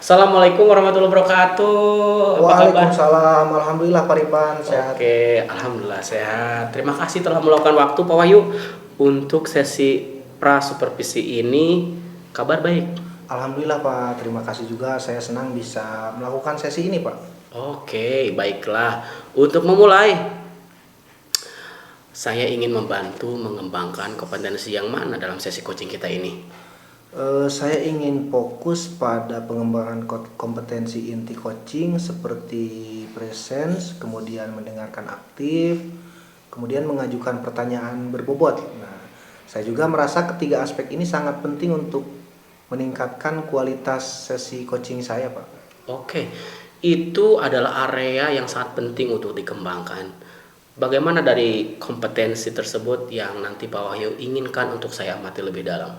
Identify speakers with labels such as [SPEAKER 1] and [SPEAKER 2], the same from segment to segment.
[SPEAKER 1] Assalamualaikum warahmatullahi wabarakatuh. Apa kabar?
[SPEAKER 2] Waalaikumsalam, alhamdulillah Pak Ripan sehat.
[SPEAKER 1] Oke, alhamdulillah sehat. Terima kasih telah meluangkan waktu Pak Wahyu untuk sesi pra supervisi ini. Kabar baik.
[SPEAKER 2] Alhamdulillah Pak, terima kasih juga. Saya senang bisa melakukan sesi ini Pak.
[SPEAKER 1] Oke, baiklah. Untuk memulai, saya ingin membantu mengembangkan kompetensi yang mana dalam sesi coaching kita ini.
[SPEAKER 2] Saya ingin fokus pada pengembangan kompetensi inti coaching seperti presence, kemudian mendengarkan aktif, kemudian mengajukan pertanyaan berbobot. Nah, saya juga merasa ketiga aspek ini sangat penting untuk meningkatkan kualitas sesi coaching saya Pak.
[SPEAKER 1] Oke, itu adalah area yang sangat penting untuk dikembangkan. Bagaimana dari kompetensi tersebut yang nanti Pak Wahyu inginkan untuk saya amati lebih dalam?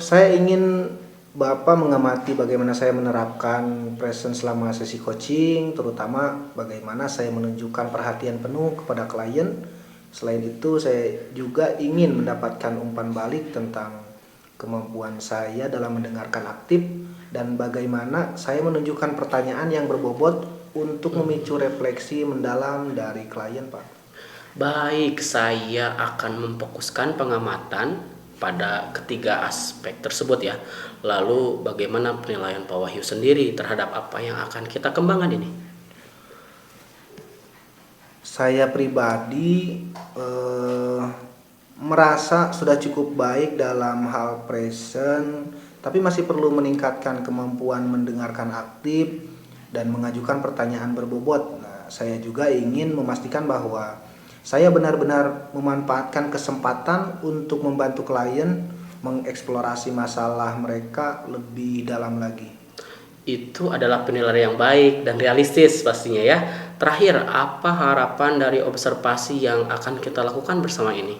[SPEAKER 2] Saya ingin Bapak mengamati bagaimana saya menerapkan presence selama sesi coaching, terutama bagaimana saya menunjukkan perhatian penuh kepada klien. Selain itu, saya juga ingin mendapatkan umpan balik tentang kemampuan saya dalam mendengarkan aktif dan bagaimana saya menunjukkan pertanyaan yang berbobot untuk memicu refleksi mendalam dari klien, Pak.
[SPEAKER 1] Baik, saya akan memfokuskan pengamatan pada ketiga aspek tersebut ya. Lalu bagaimana penilaian Pak Wahyu sendiri terhadap apa yang akan kita kembangkan ini?
[SPEAKER 2] Saya pribadi merasa sudah cukup baik dalam hal present, tapi masih perlu meningkatkan kemampuan mendengarkan aktif dan mengajukan pertanyaan berbobot. Nah, saya juga ingin memastikan bahwa saya benar-benar memanfaatkan kesempatan untuk membantu klien mengeksplorasi masalah mereka lebih dalam lagi.
[SPEAKER 1] Itu adalah penilaian yang baik dan realistis pastinya ya. Terakhir, apa harapan dari observasi yang akan kita lakukan bersama ini?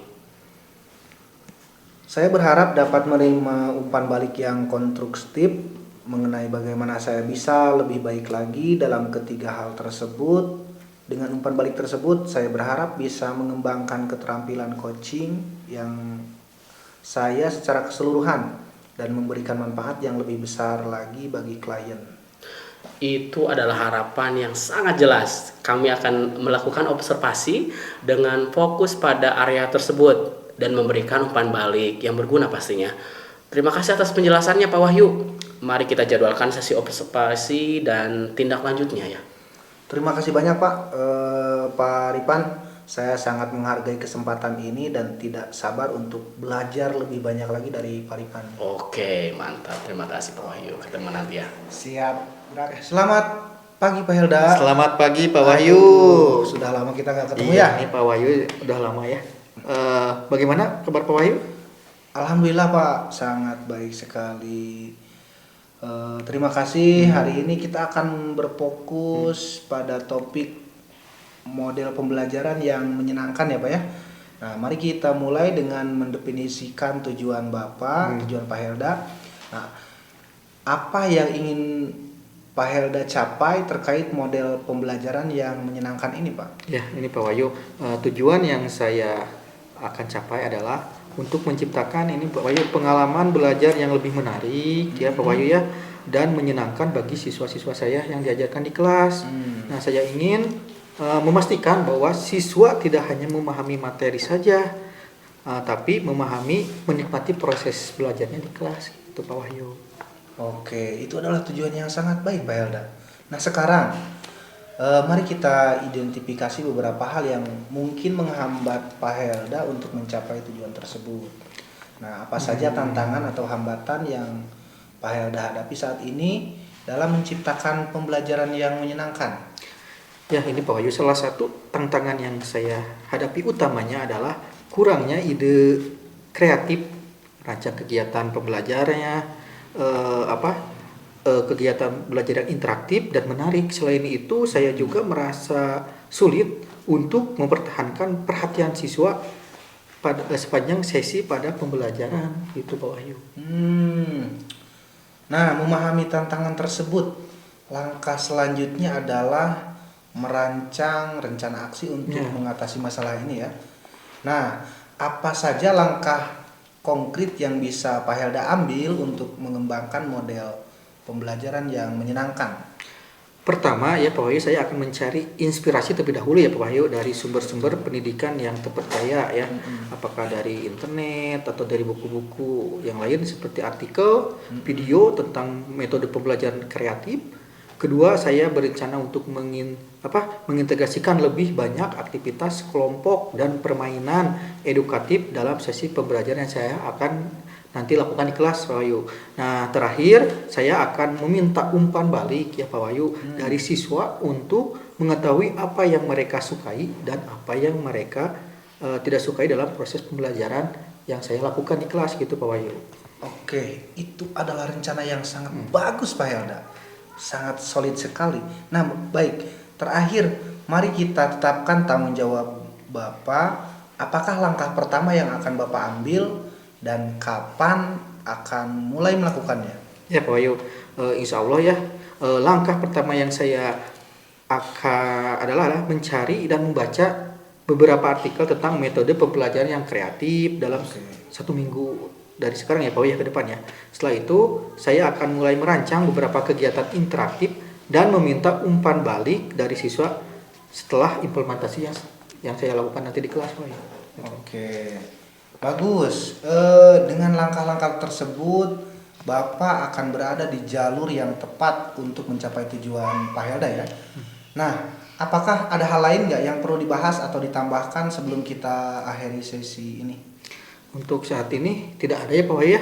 [SPEAKER 2] Saya berharap dapat menerima umpan balik yang konstruktif mengenai bagaimana saya bisa lebih baik lagi dalam ketiga hal tersebut. Dengan umpan balik tersebut, saya berharap bisa mengembangkan keterampilan coaching yang saya secara keseluruhan dan memberikan manfaat yang lebih besar lagi bagi klien.
[SPEAKER 1] Itu adalah harapan yang sangat jelas. Kami akan melakukan observasi dengan fokus pada area tersebut dan memberikan umpan balik yang berguna pastinya. Terima kasih atas penjelasannya Pak Wahyu. Mari kita jadwalkan sesi observasi dan tindak lanjutnya ya.
[SPEAKER 2] Terima kasih banyak Pak Ripan. Saya sangat menghargai kesempatan ini dan tidak sabar untuk belajar lebih banyak lagi dari Pak Ripan.
[SPEAKER 1] Oke, mantap. Terima kasih Pak Wahyu. Ketemu nanti ya.
[SPEAKER 2] Siap. Selamat pagi Pak Helda.
[SPEAKER 3] Selamat pagi Pak Wahyu.
[SPEAKER 2] Sudah lama kita nggak ketemu
[SPEAKER 3] Iya,
[SPEAKER 2] ya.
[SPEAKER 3] ini Pak Wahyu udah lama ya. Bagaimana kabar Pak Wahyu?
[SPEAKER 2] Alhamdulillah Pak, sangat baik sekali. Terima kasih. Hari ini kita akan berfokus pada topik model pembelajaran yang menyenangkan ya Pak ya. Nah, mari kita mulai dengan mendefinisikan tujuan Bapak, tujuan Pak Helda. Nah, apa yang ingin Pak Helda capai terkait model pembelajaran yang menyenangkan ini Pak?
[SPEAKER 3] Ya, ini Pak Wahyu. Tujuan yang saya akan capai adalah untuk menciptakan ini Pak Wahyu pengalaman belajar yang lebih menarik ya Pak Wahyu ya, dan menyenangkan bagi siswa-siswa saya yang diajarkan di kelas. Nah, saya ingin memastikan bahwa siswa tidak hanya memahami materi saja, tapi menikmati proses belajarnya di kelas itu Pak Wahyu.
[SPEAKER 2] Oke, itu adalah tujuan yang sangat baik Pak Helda. Nah, sekarang mari kita identifikasi beberapa hal yang mungkin menghambat Pak Helda untuk mencapai tujuan tersebut. Nah, apa saja tantangan atau hambatan yang Pak Helda hadapi saat ini dalam menciptakan pembelajaran yang menyenangkan?
[SPEAKER 3] Ya, ini Pak Wahyu, salah satu tantangan yang saya hadapi utamanya adalah kurangnya ide kreatif rancang kegiatan pembelajarannya, kegiatan belajar yang interaktif dan menarik. Selain itu, saya juga merasa sulit untuk mempertahankan perhatian siswa pada sepanjang sesi pada pembelajaran itu Pak Wahyu.
[SPEAKER 2] Nah, memahami tantangan tersebut, langkah selanjutnya adalah merancang rencana aksi untuk mengatasi masalah ini ya. Nah, apa saja langkah konkret yang bisa Pak Helda ambil untuk mengembangkan model pembelajaran yang menyenangkan?
[SPEAKER 3] Pertama ya Pak Wahyu, saya akan mencari inspirasi terlebih dahulu ya Pak Wahyu dari sumber-sumber pendidikan yang terpercaya ya. Apakah dari internet atau dari buku-buku yang lain seperti artikel, video tentang metode pembelajaran kreatif. Kedua, saya berencana untuk mengintegrasikan lebih banyak aktivitas kelompok dan permainan edukatif dalam sesi pembelajaran yang saya akan nanti lakukan di kelas Pak Wahyu. Nah, terakhir saya akan meminta umpan balik ya Pak Wahyu dari siswa untuk mengetahui apa yang mereka sukai dan apa yang mereka tidak sukai dalam proses pembelajaran yang saya lakukan di kelas gitu Pak Wahyu.
[SPEAKER 2] Oke, itu adalah rencana yang sangat bagus Pak Helda. Sangat solid sekali. Nah, baik. Terakhir, mari kita tetapkan tanggung jawab Bapak. Apakah langkah pertama yang akan Bapak ambil dan kapan akan mulai melakukannya?
[SPEAKER 3] Ya Pak Wahyu, insya Allah ya, langkah pertama yang saya adalah mencari dan membaca beberapa artikel tentang metode pembelajaran yang kreatif dalam satu minggu dari sekarang ya Pak Wahyu ke depannya. Setelah itu saya akan mulai merancang beberapa kegiatan interaktif dan meminta umpan balik dari siswa setelah implementasi yang saya lakukan nanti di kelas Pak Wahyu.
[SPEAKER 2] Oke. Bagus, dengan langkah-langkah tersebut Bapak akan berada di jalur yang tepat untuk mencapai tujuan Pak Helda ya. Nah, apakah ada hal lain nggak yang perlu dibahas atau ditambahkan sebelum kita akhiri sesi ini?
[SPEAKER 3] Untuk saat ini tidak ada ya Pak Wahyu ya.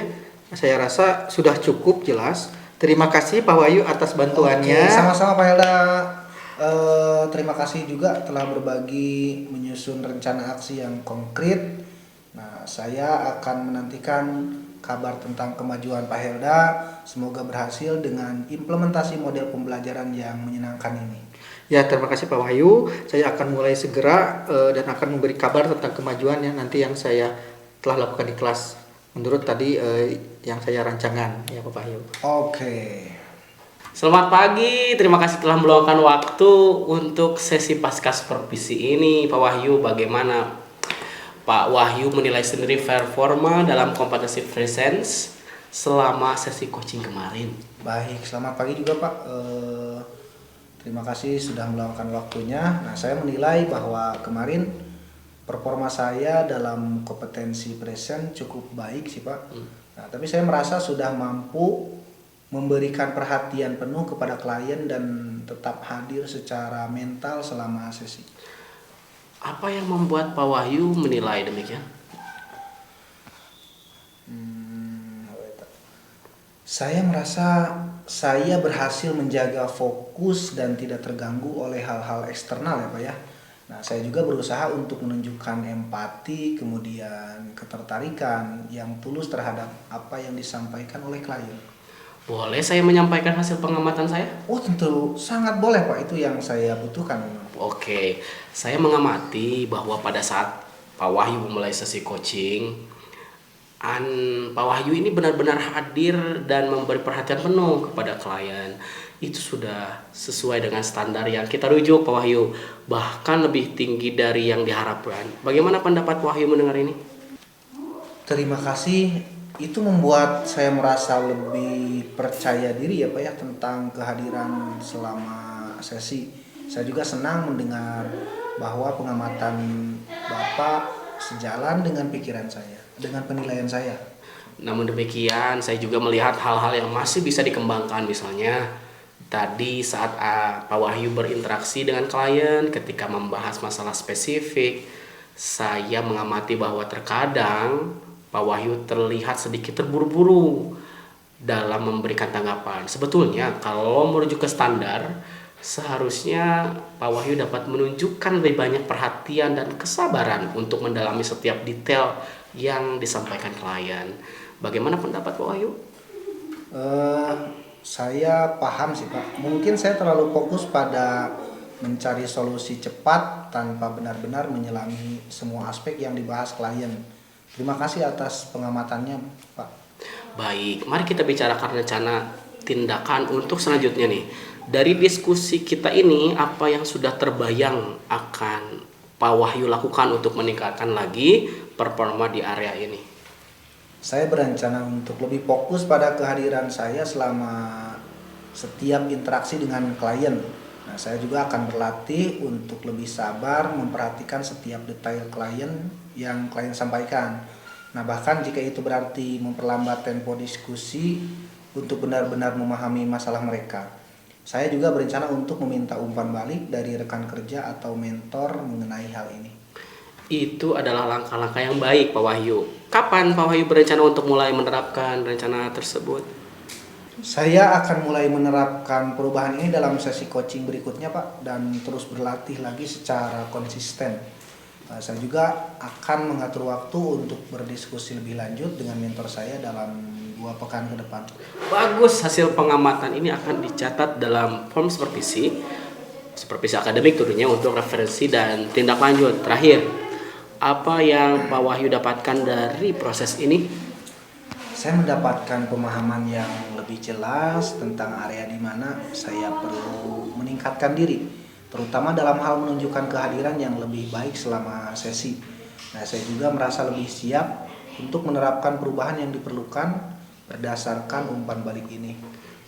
[SPEAKER 3] Saya rasa sudah cukup jelas. Terima kasih Pak Wahyu atas bantuannya.
[SPEAKER 2] Oke, sama-sama Pak Helda. Terima kasih juga telah berbagi menyusun rencana aksi yang konkret. Nah, saya akan menantikan kabar tentang kemajuan Pak Helda. Semoga berhasil dengan implementasi model pembelajaran yang menyenangkan ini.
[SPEAKER 3] Ya, terima kasih Pak Wahyu. Saya akan mulai segera dan akan memberi kabar tentang kemajuan yang nanti yang saya telah lakukan di kelas. Menurut tadi yang saya rancangan ya Pak Wahyu.
[SPEAKER 2] Oke.
[SPEAKER 1] Selamat pagi, terima kasih telah meluangkan waktu untuk sesi pasca supervisi ini. Pak Wahyu, bagaimana Pak Wahyu menilai sendiri performa dalam kompetensi presence selama sesi coaching kemarin?
[SPEAKER 2] Baik, selamat pagi juga Pak. Terima kasih sudah meluangkan waktunya. Nah, saya menilai bahwa kemarin performa saya dalam kompetensi present cukup baik sih Pak. Nah, tapi saya merasa sudah mampu memberikan perhatian penuh kepada klien dan tetap hadir secara mental selama sesi.
[SPEAKER 1] Apa yang membuat Pak Wahyu menilai demikian?
[SPEAKER 2] Saya merasa saya berhasil menjaga fokus dan tidak terganggu oleh hal-hal eksternal ya Pak ya. Nah, saya juga berusaha untuk menunjukkan empati, kemudian ketertarikan yang tulus terhadap apa yang disampaikan oleh klien.
[SPEAKER 1] Boleh saya menyampaikan hasil pengamatan saya?
[SPEAKER 2] Oh tentu, sangat boleh Pak, itu yang saya butuhkan memang.
[SPEAKER 1] Oke, saya mengamati bahwa pada saat Pak Wahyu memulai sesi coaching, Pak Wahyu ini benar-benar hadir dan memberi perhatian penuh kepada klien. Itu sudah sesuai dengan standar yang kita rujuk Pak Wahyu, bahkan lebih tinggi dari yang diharapkan. Bagaimana pendapat Pak Wahyu mendengar ini?
[SPEAKER 2] Terima kasih, itu membuat saya merasa lebih percaya diri ya Pak ya tentang kehadiran selama sesi. Saya juga senang mendengar bahwa pengamatan Bapak sejalan dengan pikiran saya, dengan penilaian saya.
[SPEAKER 1] Namun demikian, saya juga melihat hal-hal yang masih bisa dikembangkan. Misalnya, tadi saat Pak Wahyu berinteraksi dengan klien ketika membahas masalah spesifik, saya mengamati bahwa terkadang Pak Wahyu terlihat sedikit terburu-buru dalam memberikan tanggapan. Sebetulnya, kalau merujuk ke standar, seharusnya Pak Wahyu dapat menunjukkan lebih banyak perhatian dan kesabaran untuk mendalami setiap detail yang disampaikan klien. Bagaimana pendapat Pak Wahyu?
[SPEAKER 2] Saya paham sih Pak. Mungkin saya terlalu fokus pada mencari solusi cepat tanpa benar-benar menyelami semua aspek yang dibahas klien. Terima kasih atas pengamatannya Pak.
[SPEAKER 1] Baik, mari kita bicarakan rencana tindakan untuk selanjutnya nih. Dari diskusi kita ini, apa yang sudah terbayang akan Pak Wahyu lakukan untuk meningkatkan lagi performa di area ini?
[SPEAKER 2] Saya berencana untuk lebih fokus pada kehadiran saya selama setiap interaksi dengan klien. Nah, saya juga akan berlatih untuk lebih sabar memperhatikan setiap detail klien yang klien sampaikan. Nah, bahkan jika itu berarti memperlambat tempo diskusi untuk benar-benar memahami masalah mereka. Saya juga berencana untuk meminta umpan balik dari rekan kerja atau mentor mengenai hal ini.
[SPEAKER 1] Itu adalah langkah-langkah yang baik, Pak Wahyu. Kapan Pak Wahyu berencana untuk mulai menerapkan rencana tersebut?
[SPEAKER 2] Saya akan mulai menerapkan perubahan ini dalam sesi coaching berikutnya, Pak, dan terus berlatih lagi secara konsisten. Saya juga akan mengatur waktu untuk berdiskusi lebih lanjut dengan mentor saya dalam 2 pekan ke depan.
[SPEAKER 1] Bagus, hasil pengamatan ini akan dicatat dalam form supervisi akademik tentunya untuk referensi dan tindak lanjut. Terakhir, apa yang Pak Wahyu dapatkan dari proses ini?
[SPEAKER 2] Saya mendapatkan pemahaman yang lebih jelas tentang area di mana saya perlu meningkatkan diri, terutama dalam hal menunjukkan kehadiran yang lebih baik selama sesi. Nah, saya juga merasa lebih siap untuk menerapkan perubahan yang diperlukan berdasarkan umpan balik ini.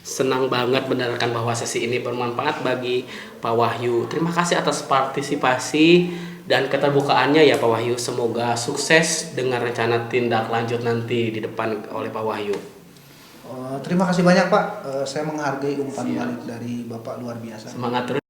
[SPEAKER 1] Senang banget mendengarkan bahwa sesi ini bermanfaat bagi Pak Wahyu. Terima kasih atas partisipasi dan keterbukaannya ya Pak Wahyu. Semoga sukses dengan rencana tindak lanjut nanti di depan oleh Pak Wahyu.
[SPEAKER 2] Terima kasih banyak, Pak. Saya menghargai umpan balik dari Bapak, luar biasa.
[SPEAKER 1] Semangat terus.